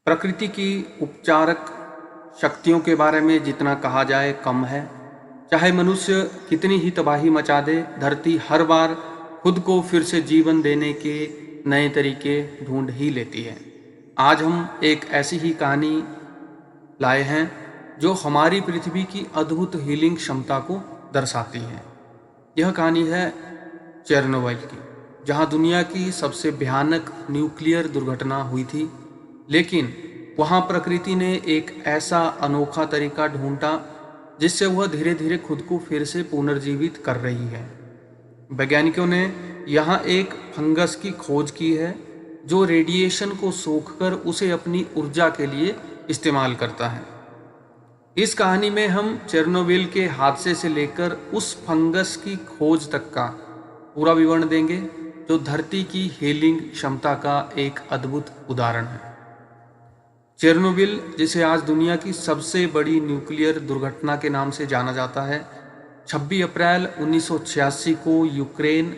प्रकृति की उपचारक शक्तियों के बारे में जितना कहा जाए कम है। चाहे मनुष्य कितनी ही तबाही मचा दे, धरती हर बार खुद को फिर से जीवन देने के नए तरीके ढूंढ ही लेती है। आज हम एक ऐसी ही कहानी लाए हैं जो हमारी पृथ्वी की अद्भुत हीलिंग क्षमता को दर्शाती है। यह कहानी है चेरनोबिल की, जहां दुनिया की सबसे भयानक न्यूक्लियर दुर्घटना हुई थी। लेकिन वहां प्रकृति ने एक ऐसा अनोखा तरीका ढूंढा जिससे वह धीरे धीरे खुद को फिर से पुनर्जीवित कर रही है। वैज्ञानिकों ने यहाँ एक फंगस की खोज की है जो रेडिएशन को सोखकर उसे अपनी ऊर्जा के लिए इस्तेमाल करता है। इस कहानी में हम चेरनोबिल के हादसे से लेकर उस फंगस की खोज तक का पूरा विवरण देंगे, जो धरती की हीलिंग क्षमता का एक अद्भुत उदाहरण है। चेरनोबिल, जिसे आज दुनिया की सबसे बड़ी न्यूक्लियर दुर्घटना के नाम से जाना जाता है, 26 अप्रैल 1986 को यूक्रेन,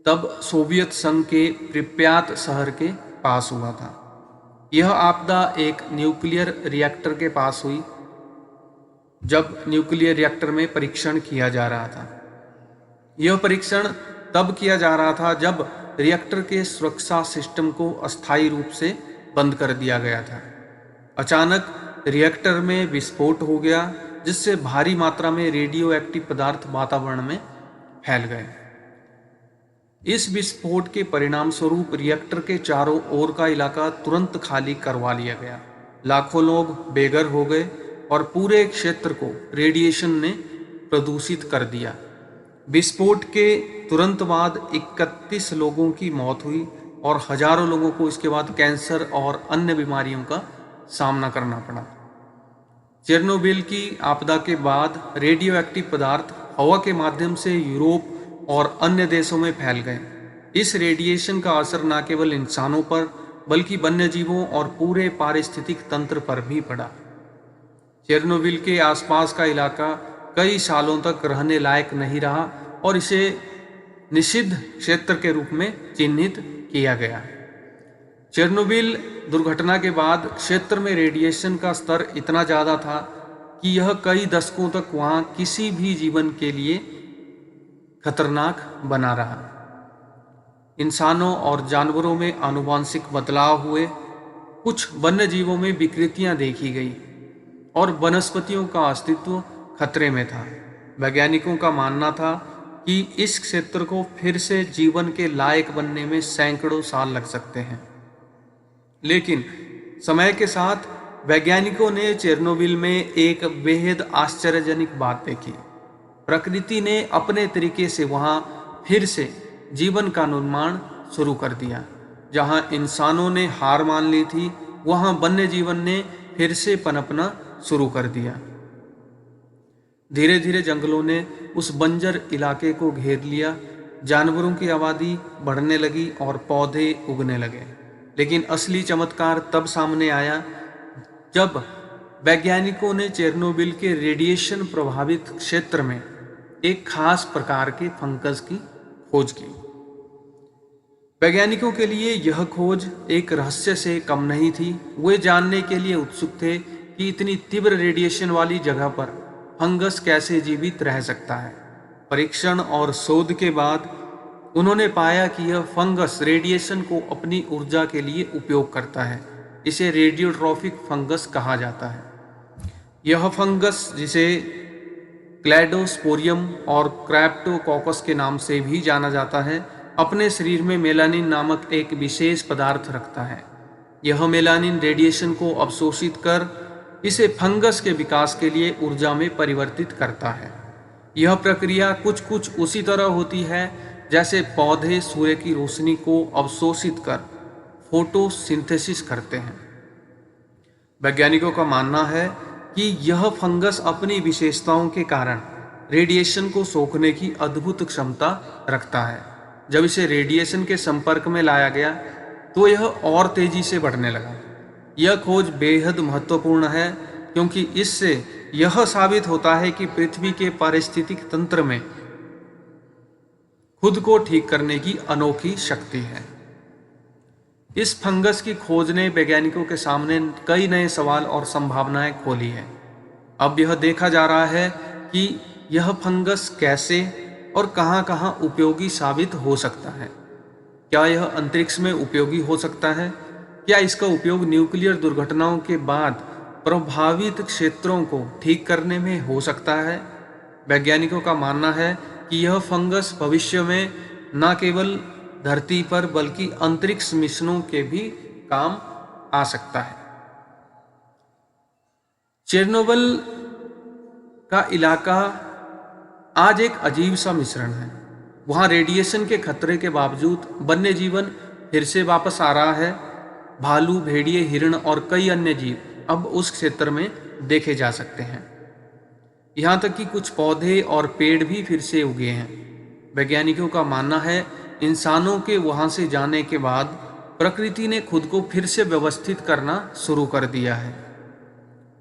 तब सोवियत संघ के प्रिप्यात शहर के पास हुआ था। यह आपदा एक न्यूक्लियर रिएक्टर के पास हुई जब न्यूक्लियर रिएक्टर में परीक्षण किया जा रहा था। यह परीक्षण तब किया जा रहा था जब रिएक्टर के सुरक्षा सिस्टम को अस्थायी रूप से बंद कर दिया गया था। अचानक रिएक्टर में विस्फोट हो गया, जिससे भारी मात्रा में रेडियो एक्टिव पदार्थ वातावरण में फैल गए। इस विस्फोट के परिणाम स्वरूप रिएक्टर के चारों ओर का इलाका तुरंत खाली करवा लिया गया। लाखों लोग बेघर हो गए और पूरे क्षेत्र को रेडिएशन ने प्रदूषित कर दिया। विस्फोट के तुरंत बाद 31 लोगों की मौत हुई और हजारों लोगों को इसके बाद कैंसर और अन्य बीमारियों का सामना करना पड़ा। चेरनोबिल की आपदा के बाद रेडियो एक्टिव पदार्थ हवा के माध्यम से यूरोप और अन्य देशों में फैल गए। इस रेडिएशन का असर न केवल इंसानों पर बल्कि वन्य जीवों और पूरे पारिस्थितिक तंत्र पर भी पड़ा। चेरनोबिल के आसपास का इलाका कई सालों तक रहने लायक नहीं रहा और इसे निषिद्ध क्षेत्र के रूप में चिन्हित किया गया। चेरनोबिल दुर्घटना के बाद क्षेत्र में रेडिएशन का स्तर इतना ज़्यादा था कि यह कई दशकों तक वहाँ किसी भी जीवन के लिए खतरनाक बना रहा। इंसानों और जानवरों में आनुवांशिक बदलाव हुए, कुछ वन्य जीवों में विकृतियां देखी गई और वनस्पतियों का अस्तित्व खतरे में था। वैज्ञानिकों का मानना था कि इस क्षेत्र को फिर से जीवन के लायक बनने में सैकड़ों साल लग सकते हैं। लेकिन समय के साथ वैज्ञानिकों ने चेरनोबिल में एक बेहद आश्चर्यजनक बात देखी। प्रकृति ने अपने तरीके से वहाँ फिर से जीवन का निर्माण शुरू कर दिया। जहाँ इंसानों ने हार मान ली थी, वहाँ वन्य जीवन ने फिर से पनपना शुरू कर दिया। धीरे धीरे जंगलों ने उस बंजर इलाके को घेर लिया, जानवरों की आबादी बढ़ने लगी और पौधे उगने लगे। लेकिन असली चमत्कार तब सामने आया जब वैज्ञानिकों ने चेरनोबिल के रेडिएशन प्रभावित क्षेत्र में एक खास प्रकार के फंगस की खोज की। वैज्ञानिकों के लिए यह खोज एक रहस्य से कम नहीं थी। वे जानने के लिए उत्सुक थे कि इतनी तीव्र रेडिएशन वाली जगह पर फंगस कैसे जीवित रह सकता है। परीक्षण और शोध के बाद उन्होंने पाया कि यह फंगस रेडिएशन को अपनी ऊर्जा के लिए उपयोग करता है। इसे रेडियोट्रॉफिक फंगस कहा जाता है। यह फंगस, जिसे क्लैडोस्पोरियम और क्रेप्टोकोकस के नाम से भी जाना जाता है, अपने शरीर में मेलानिन नामक एक विशेष पदार्थ रखता है। यह मेलानिन रेडिएशन को अवशोषित कर इसे फंगस के विकास के लिए ऊर्जा में परिवर्तित करता है। यह प्रक्रिया कुछ उसी तरह होती है जैसे पौधे सूर्य की रोशनी को अवशोषित कर फोटोसिंथेसिस करते हैं। वैज्ञानिकों का मानना है कि यह फंगस अपनी विशेषताओं के कारण रेडिएशन को सोखने की अद्भुत क्षमता रखता है। जब इसे रेडिएशन के संपर्क में लाया गया तो यह और तेजी से बढ़ने लगा। यह खोज बेहद महत्वपूर्ण है क्योंकि इससे यह साबित होता है कि पृथ्वी के पारिस्थितिक तंत्र में खुद को ठीक करने की अनोखी शक्ति है। इस फंगस की खोज ने वैज्ञानिकों के सामने कई नए सवाल और संभावनाएं खोली है। अब यह देखा जा रहा है कि यह फंगस कैसे और कहां-कहां उपयोगी साबित हो सकता है। क्या यह अंतरिक्ष में उपयोगी हो सकता है? क्या इसका उपयोग न्यूक्लियर दुर्घटनाओं के बाद प्रभावित क्षेत्रों को ठीक करने में हो सकता है? वैज्ञानिकों का मानना है कि यह फंगस भविष्य में न केवल धरती पर बल्कि अंतरिक्ष मिशनों के भी काम आ सकता है। चेरनोबिल का इलाका आज एक अजीब सा मिश्रण है। वहाँ रेडिएशन के खतरे के बावजूद वन्य जीवन फिर से वापस आ रहा है। भालू, भेड़िए, हिरण और कई अन्य जीव अब उस क्षेत्र में देखे जा सकते हैं। यहाँ तक कि कुछ पौधे और पेड़ भी फिर से उगे हैं। वैज्ञानिकों का मानना है इंसानों के वहाँ से जाने के बाद प्रकृति ने खुद को फिर से व्यवस्थित करना शुरू कर दिया है।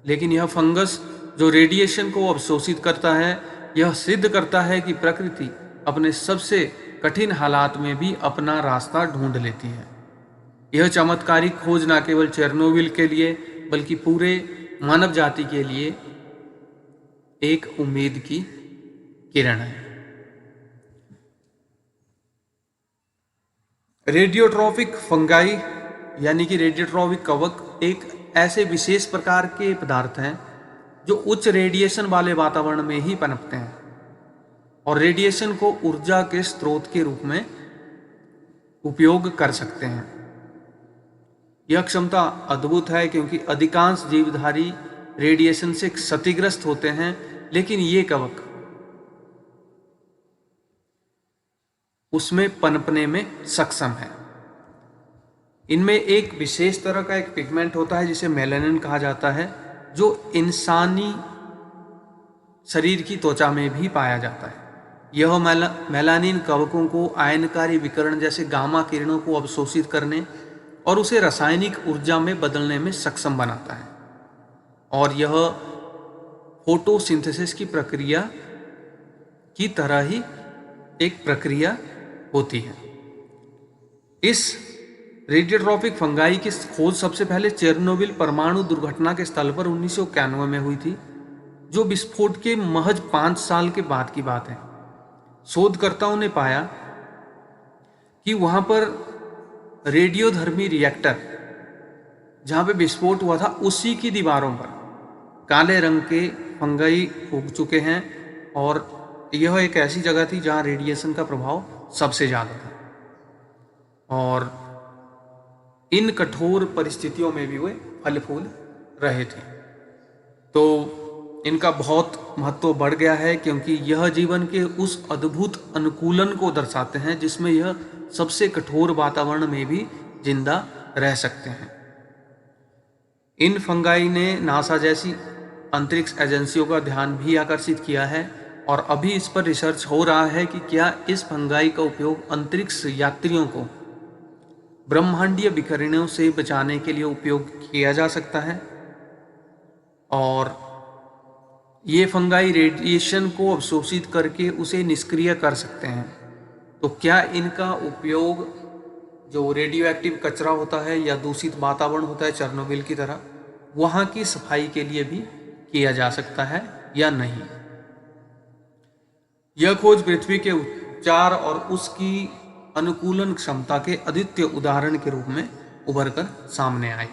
लेकिन यह फंगस जो रेडिएशन को अवशोषित करता है, यह सिद्ध करता है कि प्रकृति अपने सबसे कठिन हालात में भी अपना रास्ता ढूंढ लेती है। यह चमत्कारिक खोज न केवल चेरनोबिल के लिए बल्कि पूरे मानव जाति के लिए एक उम्मीद की किरण है। रेडियोट्रॉपिक फंगाई यानी कि रेडियोट्रॉपिक कवक एक ऐसे विशेष प्रकार के पदार्थ हैं जो उच्च रेडिएशन वाले वातावरण में ही पनपते हैं और रेडिएशन को ऊर्जा के स्रोत के रूप में उपयोग कर सकते हैं। यह क्षमता अद्भुत है क्योंकि अधिकांश जीवधारी रेडिएशन से क्षतिग्रस्त होते हैं, लेकिन ये कवक उसमें पनपने में सक्षम है। इनमें एक विशेष तरह का एक पिगमेंट होता है जिसे मेलानिन कहा जाता है, जो इंसानी शरीर की त्वचा में भी पाया जाता है। यह मेलानिन कवकों को आयनकारी विकिरण जैसे गामा किरणों को अवशोषित करने और उसे रासायनिक ऊर्जा में बदलने में सक्षम बनाता है और यह फोटोसिंथेसिस की प्रक्रिया की तरह ही एक प्रक्रिया होती है। इस रेडियोट्रॉपिक फंगाई की खोज सबसे पहले चेरनोबिल परमाणु दुर्घटना के स्थल पर 1991 में हुई थी, जो विस्फोट के महज 5 साल के बाद की बात है। शोधकर्ताओं ने पाया कि वहां पर रेडियोधर्मी रिएक्टर जहां पे विस्फोट हुआ था उसी की दीवारों पर काले रंग के फंगाई उग चुके हैं और यह एक ऐसी जगह थी जहां रेडिएशन का प्रभाव सबसे ज़्यादा था और इन कठोर परिस्थितियों में भी वे फल फूल रहे थे। तो इनका बहुत महत्व बढ़ गया है क्योंकि यह जीवन के उस अद्भुत अनुकूलन को दर्शाते हैं जिसमें यह सबसे कठोर वातावरण में भी जिंदा रह सकते हैं। इन फंगाई ने नासा जैसी अंतरिक्ष एजेंसियों का ध्यान भी आकर्षित किया है और अभी इस पर रिसर्च हो रहा है कि क्या इस फंगाई का उपयोग अंतरिक्ष यात्रियों को ब्रह्मांडीय विकिरणों से बचाने के लिए उपयोग किया जा सकता है और ये फंगाई रेडिएशन को अवशोषित करके उसे निष्क्रिय कर सकते हैं। तो क्या इनका उपयोग जो रेडियो एक्टिव कचरा होता है या दूषित वातावरण होता है चेरनोबिल की तरह, वहाँ की सफाई के लिए भी किया जा सकता है या नहीं? यह खोज पृथ्वी के उपचार और उसकी अनुकूलन क्षमता के अद्वितीय उदाहरण के रूप में उभर कर सामने आई।